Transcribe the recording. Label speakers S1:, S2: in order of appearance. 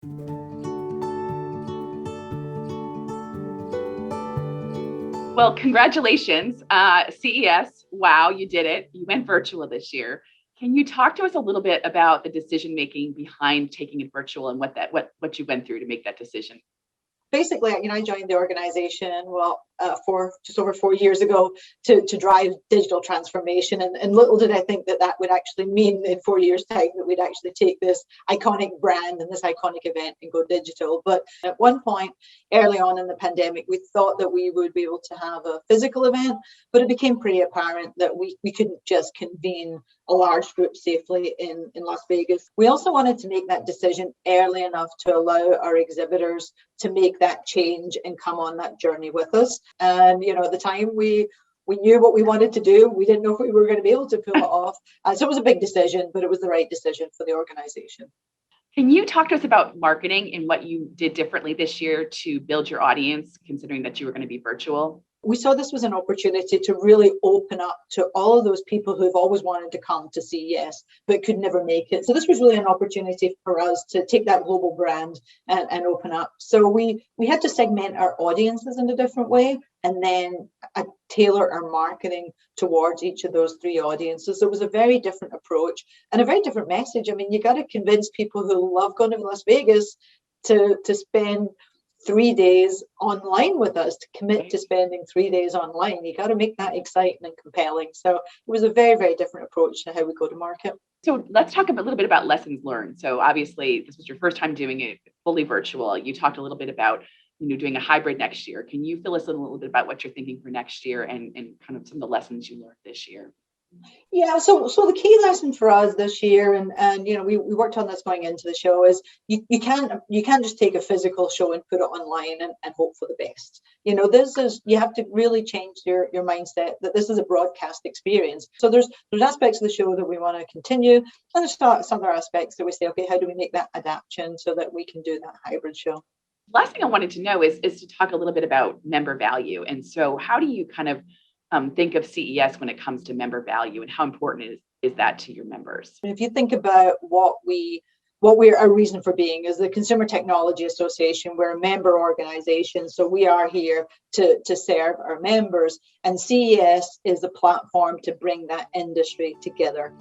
S1: Well, congratulations. CES, wow, you did it. You went virtual this year. Can you talk to us a little bit about the decision making behind taking it virtual and what you went through to make that decision?
S2: Basically, I joined the organization, just over 4 years ago to drive digital transformation. And little did I think that that would actually mean in 4 years' time that we'd actually take this iconic brand and this iconic event and go digital. But at one point early on in the pandemic, we thought that we would be able to have a physical event, but it became pretty apparent that we couldn't just convene a large group safely in Las Vegas. We also wanted to make that decision early enough to allow our exhibitors to make that change and come on that journey with us. And, at the time we knew what we wanted to do. We didn't know if we were going to be able to pull it off. So it was a big decision, but it was the right decision for the organization.
S1: Can you talk to us about marketing and what you did differently this year to build your audience, considering that you were going to be virtual?
S2: We saw this was an opportunity to really open up to all of those people who've always wanted to come to CES but could never make it. So this was really an opportunity for us to take that global brand and open up. So we had to segment our audiences in a different way and then tailor our marketing towards each of those three audiences. So it was a very different approach and a very different message. I mean, you got to convince people who love going to Las Vegas to spend 3 days online with us, to commit to spending 3 days online. You got to make that exciting and compelling. So it was a very, very different approach to how we go to market.
S1: So let's talk a little bit about lessons learned. So obviously this was your first time doing it fully virtual. You talked a little bit about doing a hybrid next year. Can you fill us in a little bit about what you're thinking for next year and kind of some of the lessons you learned this year?
S2: Yeah, so the key lesson for us this year, and we worked on this going into the show, is you can't just take a physical show and put it online and hope for the best. You have to really change your mindset that this is a broadcast experience. So there's aspects of the show that we want to continue, and there's some other aspects that we say, okay, how do we make that adaptation so that we can do that hybrid show?
S1: Last thing I wanted to know is to talk a little bit about member value. And so how do you kind of think of CES when it comes to member value, and how important is that to your members?
S2: If you think about what our reason for being is the Consumer Technology Association. We're a member organization, so we are here to serve our members, and CES is a platform to bring that industry together.